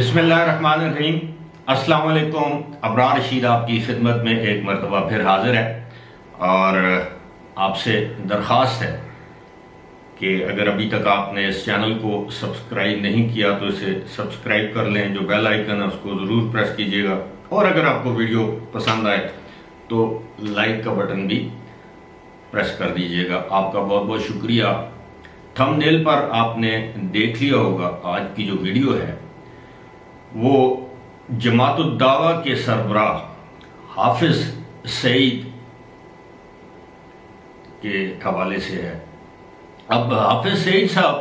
بسم اللہ الرحمن الرحیم۔ السلام علیکم۔ ابرار رشید آپ کی خدمت میں ایک مرتبہ پھر حاضر ہے اور آپ سے درخواست ہے کہ اگر ابھی تک آپ نے اس چینل کو سبسکرائب نہیں کیا تو اسے سبسکرائب کر لیں، جو بیل آئیکن ہے اس کو ضرور پریس کیجیے گا، اور اگر آپ کو ویڈیو پسند آئے تو لائک کا بٹن بھی پریس کر دیجیے گا۔ آپ کا بہت بہت شکریہ۔ تھم نیل پر آپ نے دیکھ لیا ہوگا آج کی جو ویڈیو ہے وہ جماعت الدعوہ کے سربراہ حافظ سعید کے حوالے سے ہے۔ اب حافظ سعید صاحب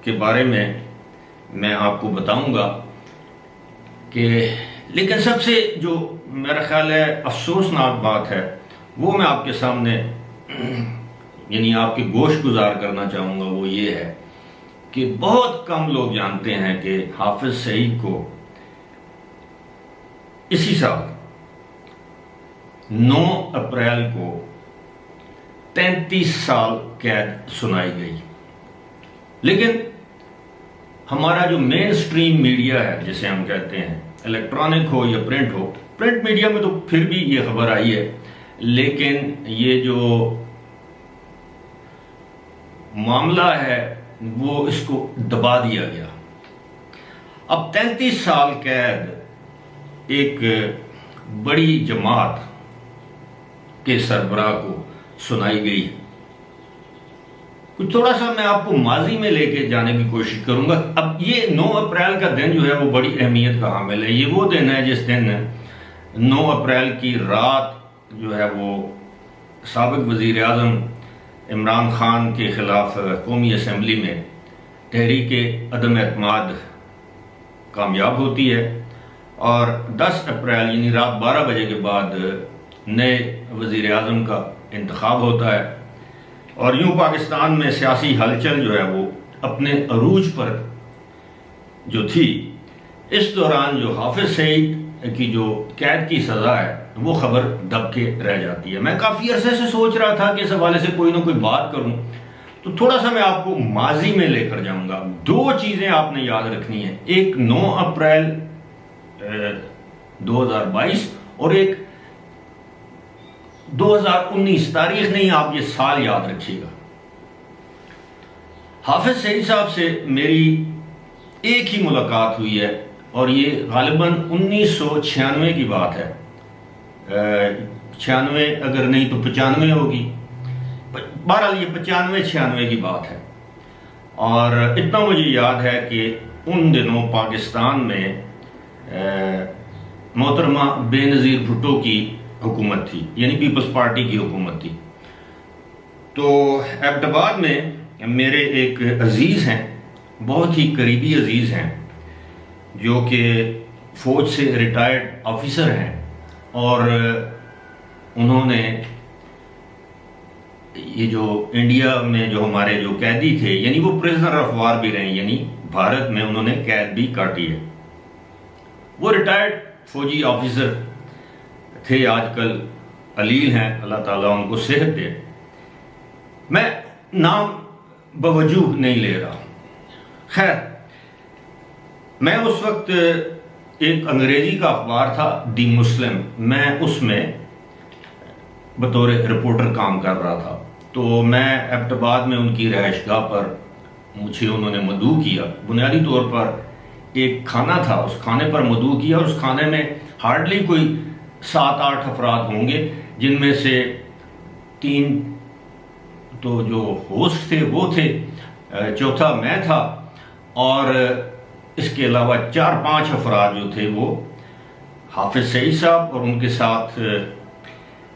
کے بارے میں آپ کو بتاؤں گا کہ لیکن سب سے جو میرا خیال ہے افسوسناک بات ہے وہ میں آپ کے سامنے یعنی آپ کے گوش گزار کرنا چاہوں گا، وہ یہ ہے کہ بہت کم لوگ جانتے ہیں کہ حافظ سعید کو اسی سال 9 اپریل کو 33 سال قید سنائی گئی، لیکن ہمارا جو مین سٹریم میڈیا ہے جسے ہم کہتے ہیں، الیکٹرانک ہو یا پرنٹ ہو، پرنٹ میڈیا میں تو پھر بھی یہ خبر آئی ہے، لیکن یہ جو معاملہ ہے وہ اس کو دبا دیا گیا۔ اب 33 سال قید ایک بڑی جماعت کے سربراہ کو سنائی گئی۔ کچھ تھوڑا سا میں آپ کو ماضی میں لے کے جانے کی کوشش کروں گا۔ اب یہ 9 اپریل کا دن جو ہے وہ بڑی اہمیت کا حامل ہے۔ یہ وہ دن ہے جس دن 9 اپریل کی رات جو ہے وہ سابق وزیر اعظم عمران خان کے خلاف قومی اسمبلی میں تحریک عدم اعتماد کامیاب ہوتی ہے، اور 10 اپریل یعنی رات 12 بجے کے بعد نئے وزیر اعظم کا انتخاب ہوتا ہے، اور یوں پاکستان میں سیاسی ہلچل جو ہے وہ اپنے عروج پر جو تھی۔ اس دوران جو حافظ سعید کی جو قید کی سزا ہے وہ خبر دب کے رہ جاتی ہے۔ میں کافی عرصے سے سوچ رہا تھا کہ اس حوالے سے کوئی نہ کوئی بات کروں، تو تھوڑا سا میں آپ کو ماضی میں لے کر جاؤں گا۔ 2 چیزیں آپ نے یاد رکھنی ہیں، ایک 9 اپریل 2022 اور ایک 2019۔ تاریخ نہیں، آپ یہ سال یاد رکھیے گا۔ حافظ سعید صاحب سے میری ایک ہی ملاقات ہوئی ہے، اور یہ غالباً 1996 کی بات ہے، 96 اگر نہیں تو 95 ہوگی، بہرحال یہ 95-96 کی بات ہے۔ اور اتنا مجھے یاد ہے کہ ان دنوں پاکستان میں محترمہ بے نظیر بھٹو کی حکومت تھی، یعنی پیپلز پارٹی کی حکومت تھی۔ تو ایبٹ آباد میں میرے ایک عزیز ہیں، بہت ہی قریبی عزیز ہیں، جو کہ فوج سے ریٹائرڈ آفیسر ہیں، اور انہوں نے یہ جو انڈیا میں جو ہمارے جو قیدی تھے، یعنی وہ پریزنر آف وار بھی رہے، یعنی بھارت میں انہوں نے قید بھی کاٹی ہے۔ وہ ریٹائرڈ فوجی آفیسر تھے، آج کل علیل ہیں، اللہ تعالیٰ ان کو صحت دے۔ میں نام بوجوہ نہیں لے رہا۔ خیر، میں اس وقت ایک انگریزی کا اخبار تھا دی مسلم، میں اس میں بطور رپورٹر کام کر رہا تھا۔ تو میں ایبٹ آباد میں ان کی رہائش گاہ پر مجھے انہوں نے مدعو کیا۔ بنیادی طور پر ایک کھانا تھا، اس کھانے پر مدعو کیا، اور اس کھانے میں ہارڈلی کوئی 7-8 افراد ہوں گے، جن میں سے 3 تو جو ہوسٹ تھے وہ تھے، چوتھا میں تھا، اور اس کے علاوہ 4-5 افراد جو تھے وہ حافظ سعید صاحب، اور ان کے ساتھ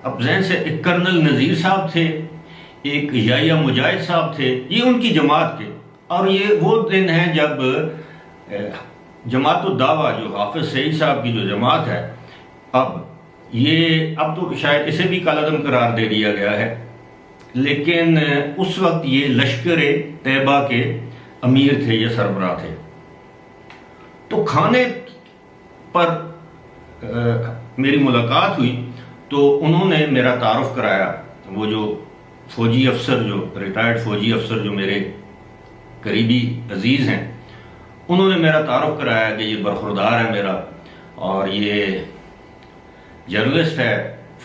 اب ذہن سے ایک کرنل نذیر صاحب تھے، ایک یحییٰ مجاہد صاحب تھے، یہ ان کی جماعت کے۔ اور یہ وہ دن ہے جب جماعت الدعوہ جو حافظ سعید صاحب کی جو جماعت ہے، اب تو شاید اسے بھی کالعدم قرار دے دیا گیا ہے، لیکن اس وقت یہ لشکر طیبہ کے امیر تھے یا سربراہ تھے۔ تو کھانے پر میری ملاقات ہوئی تو انہوں نے میرا تعارف کرایا، وہ جو فوجی افسر، جو ریٹائرڈ فوجی افسر جو میرے قریبی عزیز ہیں، انہوں نے میرا تعارف کرایا کہ یہ برخوردار ہے میرا اور یہ جرنلسٹ ہے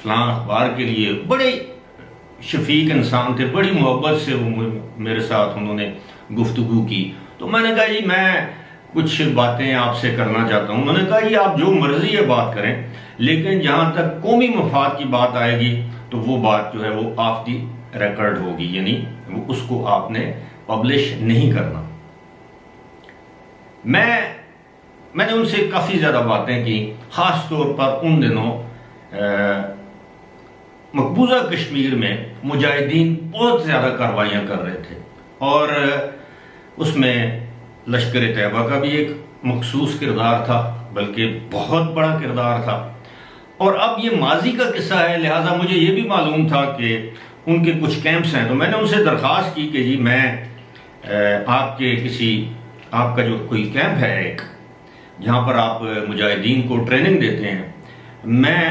فلاں اخبار کے لیے. بڑے شفیق انسان تھے, بڑی محبت سے وہ میرے ساتھ انہوں نے گفتگو کی. تو میں نے کہا جی میں کچھ باتیں آپ سے کرنا چاہتا ہوں. انہوں نے کہا جی آپ جو مرضی ہے بات کریں, لیکن جہاں تک قومی مفاد کی بات آئے گی تو وہ بات جو ہے وہ آف دی ریکارڈ ہوگی, یعنی وہ اس کو آپ نے پبلش نہیں کرنا. میں نے ان سے کافی زیادہ باتیں کی, خاص طور پر ان دنوں مقبوضہ کشمیر میں مجاہدین بہت زیادہ کاروائیاں کر رہے تھے اور اس میں لشکر طیبہ کا بھی ایک مخصوص کردار تھا, بلکہ بہت بڑا کردار تھا. اور اب یہ ماضی کا قصہ ہے, لہٰذا مجھے یہ بھی معلوم تھا کہ ان کے کچھ کیمپس ہیں. تو میں نے ان سے درخواست کی کہ جی میں آپ کا جو کوئی کیمپ ہے ایک جہاں پر آپ مجاہدین کو ٹریننگ دیتے ہیں, میں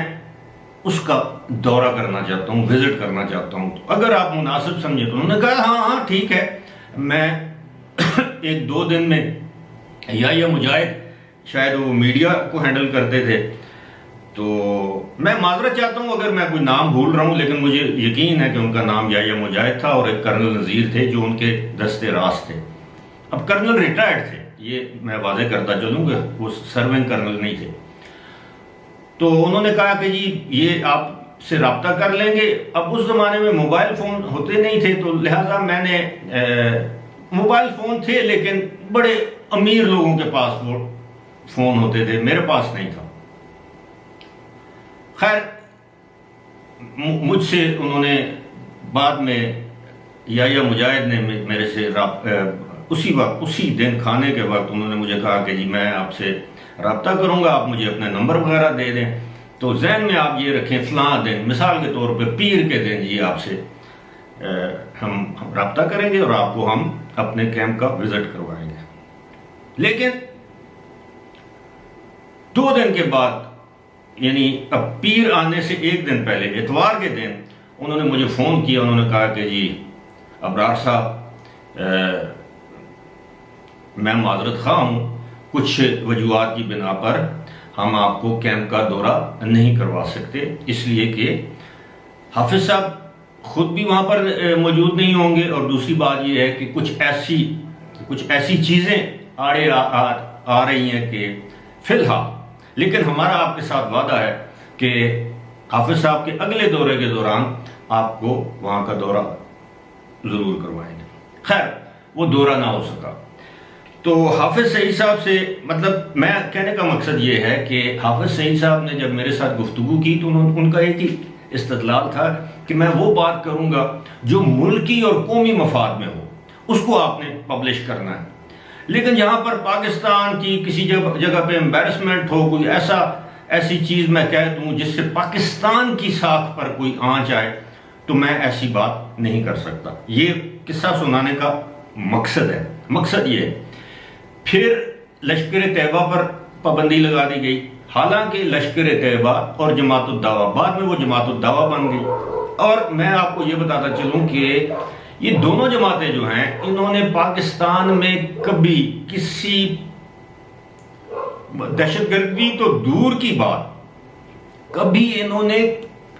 اس کا دورہ کرنا چاہتا ہوں, وزٹ کرنا چاہتا ہوں, تو اگر آپ مناسب سمجھیں. تو انہوں نے کہا ہاں ٹھیک ہے. میں 1-2 دن میں یا مجاہد شاید وہ میڈیا کو ہینڈل کرتے تھے, تو میں معذرت چاہتا ہوں اگر میں کوئی نام بھول رہا ہوں, لیکن مجھے یقین ہے کہ ان کا نام یا مجاہد تھا اور ایک کرنل نذیر تھے جو ان کے دستے راست تھے. اب کرنل ریٹائرڈ تھے, یہ میں واضح کرتا چلوں گا, وہ سرونگ کرنل نہیں تھے. تو انہوں نے کہا کہ جی یہ آپ سے رابطہ کر لیں گے. اب اس زمانے میں موبائل فون ہوتے نہیں تھے, تو لہٰذا میں نے موبائل فون تھے لیکن بڑے امیر لوگوں کے پاس وہ فون ہوتے تھے, میرے پاس نہیں تھا. خیر مجھ سے انہوں نے بعد میں یا مجاہد نے میرے سے اسی دن کھانے کے وقت انہوں نے مجھے کہا کہ جی میں آپ سے رابطہ کروں گا, آپ مجھے اپنے نمبر وغیرہ دے دیں. تو ذہن میں آپ یہ رکھیں فلاں دن, مثال کے طور پہ پیر کے دن جی آپ سے ہم رابطہ کریں گے اور آپ کو ہم اپنے کیمپ کا وزٹ کروائیں گے. لیکن 2 دن کے بعد, یعنی اب پیر آنے سے 1 دن پہلے اتوار کے دن انہوں نے مجھے فون کیا. انہوں نے کہا کہ جی ابرار صاحب میں معذرت خواہ ہوں, کچھ وجوہات کی بنا پر ہم آپ کو کیمپ کا دورہ نہیں کروا سکتے, اس لیے کہ حافظ صاحب خود بھی وہاں پر موجود نہیں ہوں گے, اور دوسری بات یہ ہے کہ کچھ ایسی چیزیں آڑے آ رہی ہیں کہ فی الحال, لیکن ہمارا آپ کے ساتھ وعدہ ہے کہ حافظ صاحب کے اگلے دورے کے دوران آپ کو وہاں کا دورہ ضرور کروائیں گے. خیر وہ دورہ نہ ہو سکا. تو حافظ سعید صاحب سے, مطلب میں کہنے کا مقصد یہ ہے کہ حافظ سعید صاحب نے جب میرے ساتھ گفتگو کی تو ان کا ایک ہی استدلال تھا کہ میں وہ بات کروں گا جو ملکی اور قومی مفاد میں ہو, اس کو آپ نے پبلش کرنا ہے. لیکن جہاں پر پاکستان کی کسی جگہ پہ امبیرسمنٹ ہو, کوئی ایسی چیز میں کہہ دوں جس سے پاکستان کی ساکھ پر کوئی آنچ آئے, تو میں ایسی بات نہیں کر سکتا. یہ قصہ سنانے کا مقصد ہے. مقصد یہ ہے. پھر لشکر طیبہ پر پابندی لگا دی گئی, حالانکہ لشکر طیبہ اور جماعت الدعوہ بعد میں وہ جماعت الدعوہ بن گئی. اور میں آپ کو یہ بتاتا چلوں کہ یہ دونوں جماعتیں جو ہیں انہوں نے پاکستان میں کبھی کسی دہشت گردی تو دور کی بات, کبھی انہوں نے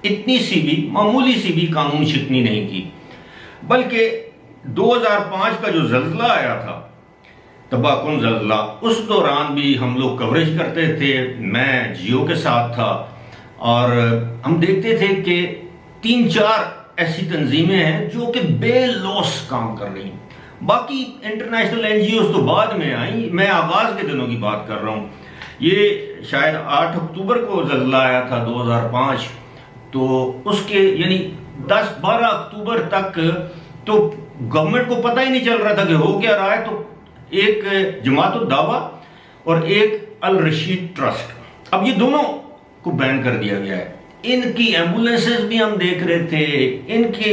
اتنی سی بھی معمولی سی بھی قانون شکنی نہیں کی. بلکہ 2005 کا جو زلزلہ آیا تھا, تباہ کن زلزلہ, اس دوران بھی ہم لوگ کوریج کرتے تھے, میں جیو کے ساتھ تھا, اور ہم دیکھتے تھے کہ 3-4 ایسی تنظیمیں ہیں جو کہ بے لوس کام کر رہی ہیں. باقی انٹرنیشنل NGOs تو بعد میں آئیں, میں آغاز کے دنوں کی بات کر رہا ہوں. یہ شاید 8 اکتوبر کو زلزلہ آیا تھا 2005, تو اس کے یعنی 10-12 اکتوبر تک تو گورنمنٹ کو پتہ ہی نہیں چل رہا تھا کہ ہو کیا رہا ہے. تو ایک جماعت الدعوہ اور ایک الرشید ٹرسٹ, اب یہ دونوں کو بین کر دیا گیا ہے. ان کی ایمبولینسز بھی ہم دیکھ رہے تھے, ان کے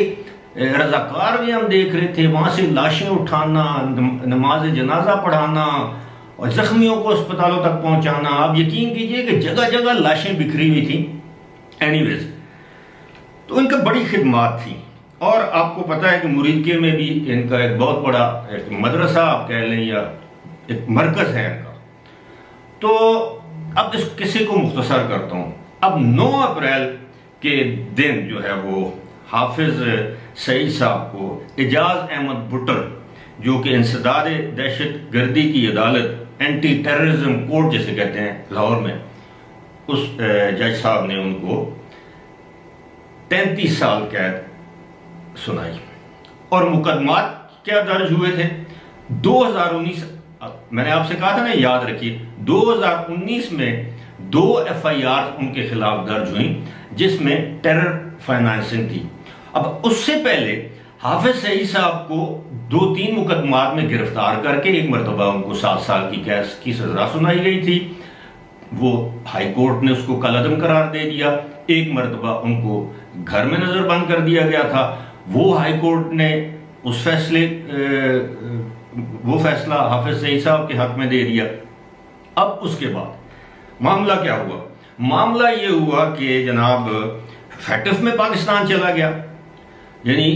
رضاکار بھی ہم دیکھ رہے تھے, وہاں سے لاشیں اٹھانا, نماز جنازہ پڑھانا اور زخمیوں کو اسپتالوں تک پہنچانا. آپ یقین کیجئے کہ جگہ جگہ لاشیں بکھری ہوئی تھیں. اینی ویز, تو ان کا بڑی خدمات تھیں. اور آپ کو پتہ ہے کہ مریدکے میں بھی ان کا ایک بہت بڑا ایک مدرسہ آپ کہہ لیں یا ایک مرکز ہے ان کا. تو اب اس قصے کو مختصر کرتا ہوں. اب 9 اپریل کے دن جو ہے وہ حافظ سعید صاحب کو اعجاز احمد بٹر جو کہ انسداد دہشت گردی کی عدالت اینٹی ٹیررزم کورٹ جسے کہتے ہیں لاہور میں، اس جج صاحب نے ان کو 33 سال قید سنائی. اور مقدمات کیا درج ہوئے تھے؟ 2019 میں نے آپ سے کہا تھا نا، یاد رکھیے 2019 میں 2 FIR ان کے خلاف درج ہوئیں جس میں ٹیرر فائنانسنگ تھی. اب اس سے پہلے حافظ سعید صاحب کو 2-3 مقدمات میں گرفتار کر کے ایک مرتبہ ان کو 7 سال کی قید کی سزا سنائی گئی تھی. وہ ہائی کورٹ نے اس کو کالعدم قرار دے دیا. ایک مرتبہ ان کو گھر میں نظر بند کر دیا گیا تھا. وہ ہائی کورٹ نے اس فیصلہ حافظ سعید صاحب کے حق میں دے دیا. اب اس کے بعد معاملہ کیا ہوا؟ معاملہ یہ ہوا کہ جناب فیٹف میں پاکستان چلا گیا. یعنی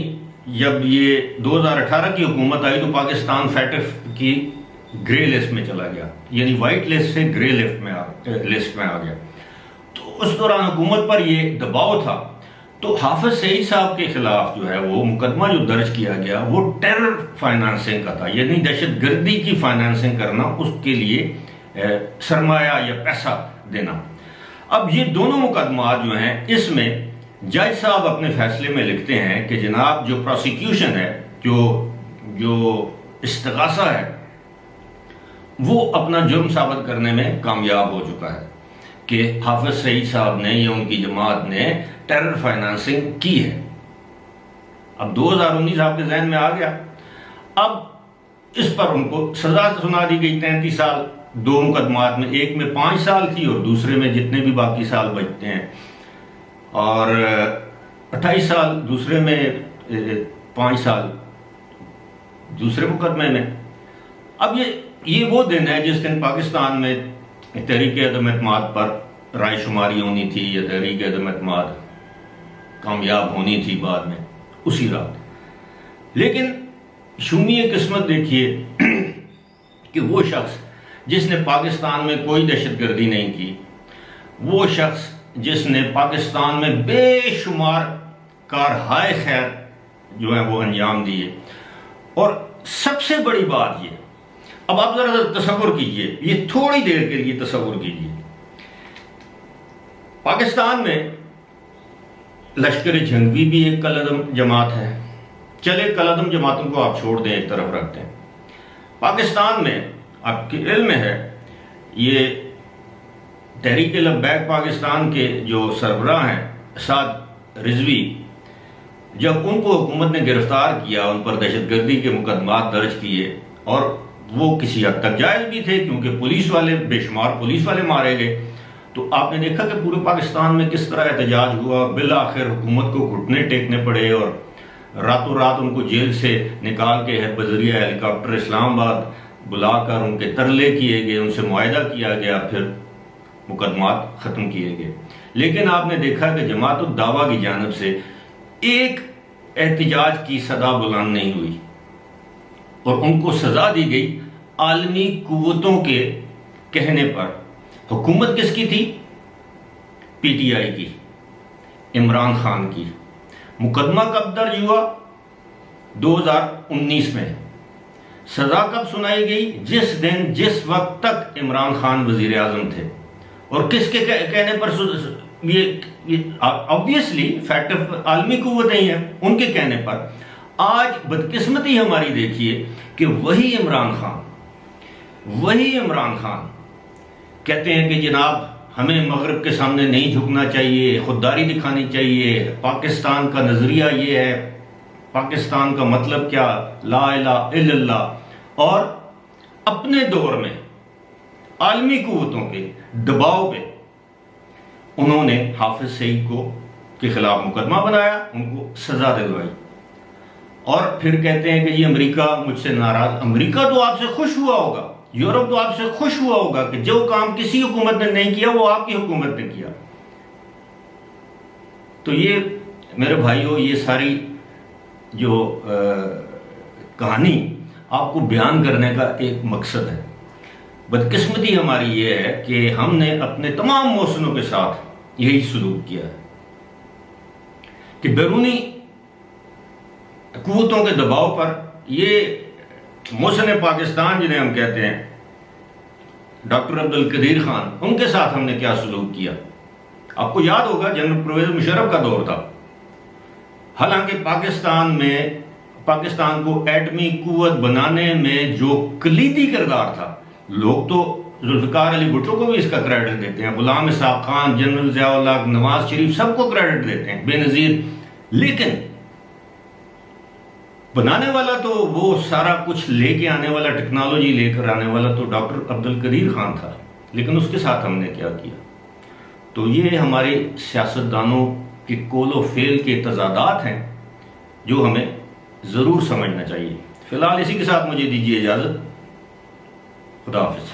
جب یہ 2018 کی حکومت آئی تو پاکستان فیٹف کی گرے لسٹ میں چلا گیا، یعنی وائٹ لسٹ سے گرے لسٹ میں آ گیا. تو اس دوران حکومت پر یہ دباؤ تھا. تو حافظ سعید صاحب کے خلاف جو ہے وہ مقدمہ جو درج کیا گیا وہ ٹیرر فائنانسنگ کا تھا، یعنی دہشت گردی کی فائنانسنگ کرنا، اس کے لیے سرمایہ یا پیسہ دینا. اب یہ دونوں مقدمات جو ہیں اس میں جج صاحب اپنے فیصلے میں لکھتے ہیں کہ جناب جو پروسیکیوشن ہے، جو استغاثہ ہے، وہ اپنا جرم ثابت کرنے میں کامیاب ہو چکا ہے کہ حافظ سعید صاحب نے یا ان کی جماعت نے ٹیرر فائنانسنگ کی ہے. اب 2019 آپ کے ذہن میں آ گیا. اب اس پر ان کو سزا سنا دی گئی 33 سال 2 مقدمات میں. ایک میں 5 سال تھی اور دوسرے میں جتنے بھی باقی سال بچتے ہیں، اور 28 سال دوسرے میں، 5 سال دوسرے مقدمے میں. اب یہ وہ دن ہے جس دن پاکستان میں تحریک عدم اعتماد پر رائے شماری ہونی تھی، یا تحریک عدم اعتماد کامیاب ہونی تھی بعد میں اسی رات. لیکن شومی قسمت دیکھیے کہ وہ شخص جس نے پاکستان میں کوئی دہشت گردی نہیں کی، وہ شخص جس نے پاکستان میں بے شمار کارہائے خیر جو ہیں وہ انجام دیے. اور سب سے بڑی بات یہ، اب آپ ذرا تصور کیجئے، یہ تھوڑی دیر کے لیے تصور کیجئے، پاکستان میں لشکر جنگی بھی ایک کالعدم جماعت ہے. چلے کالعدم جماعتوں کو آپ چھوڑ دیں، ایک طرف رکھتے ہیں. پاکستان میں آپ کے علم میں ہے، یہ تحریک لبیک پاکستان کے جو سربراہ ہیں اسعد رضوی، جب ان کو حکومت نے گرفتار کیا، ان پر دہشت گردی کے مقدمات درج کیے، اور وہ کسی حد تک جائز بھی تھے کیونکہ پولیس والے، بے شمار پولیس والے مارے گئے. تو آپ نے دیکھا کہ پورے پاکستان میں کس طرح احتجاج ہوا. بالآخر حکومت کو گھٹنے ٹیکنے پڑے اور راتوں رات ان کو جیل سے نکال کے بذریعہ ہیلی کاپٹر اسلام آباد بلا کر ان کے ترلے کیے گئے، ان سے معاہدہ کیا گیا، پھر مقدمات ختم کیے گئے. لیکن آپ نے دیکھا کہ جماعت الدعویٰ کی جانب سے ایک احتجاج کی صدا بلند نہیں ہوئی، اور ان کو سزا دی گئی عالمی قوتوں کے کہنے پر. حکومت کس کی تھی؟ PTI کی، عمران خان کی. مقدمہ کب درج ہوا؟ 2019 میں. سزا کب سنائی گئی؟ جس دن، جس وقت تک عمران خان وزیر اعظم تھے. اور کس کے کہنے پر؟ یہ obviously فیکٹ عالمی قوتیں ہیں، ان کے کہنے پر. آج بدقسمتی ہماری دیکھیے کہ وہی عمران خان کہتے ہیں کہ جناب ہمیں مغرب کے سامنے نہیں جھکنا چاہیے، خودداری دکھانی چاہیے، پاکستان کا نظریہ یہ ہے، پاکستان کا مطلب کیا، لا الہ الا اللہ. اور اپنے دور میں عالمی قوتوں کے دباؤ پہ انہوں نے حافظ سعید کے خلاف مقدمہ بنایا، ان کو سزا دلوائی. اور پھر کہتے ہیں کہ یہ امریکہ مجھ سے ناراض. امریکہ تو آپ سے خوش ہوا ہوگا، یورپ تو آپ سے خوش ہوا ہوگا کہ جو کام کسی حکومت نے نہیں کیا وہ آپ کی حکومت نے کیا. تو یہ میرے بھائیوں، یہ ساری جو کہانی آپ کو بیان کرنے کا ایک مقصد ہے. بدقسمتی ہماری یہ ہے کہ ہم نے اپنے تمام محسنوں کے ساتھ یہی سلوک کیا ہے کہ بیرونی قوتوں کے دباؤ پر یہ محسن پاکستان جنہیں ہم کہتے ہیں ڈاکٹر عبد القدیر خان، ان کے ساتھ ہم نے کیا سلوک کیا۔ آپ کو یاد ہوگا جنرل پرویز مشرف کا دور تھا، حالانکہ پاکستان کو ایٹمی قوت بنانے میں جو کلیدی کردار تھا، لوگ تو ذوالفقار علی بھٹو کو بھی اس کا کریڈٹ دیتے ہیں، غلام اسحاق خان، جنرل ضیاء الحق، نواز شریف، سب کو کریڈٹ دیتے ہیں، بے نظیر، لیکن بنانے والا تو وہ سارا کچھ لے کے آنے والا، ٹیکنالوجی لے کر آنے والا تو ڈاکٹر عبد القدیر خان تھا، لیکن اس کے ساتھ ہم نے کیا کیا۔ تو یہ ہمارے سیاستدانوں کے قول و فعل کے تضادات ہیں جو ہمیں ضرور سمجھنا چاہیے۔ فی الحال اسی کے ساتھ مجھے دیجیے اجازت، خدا حافظ۔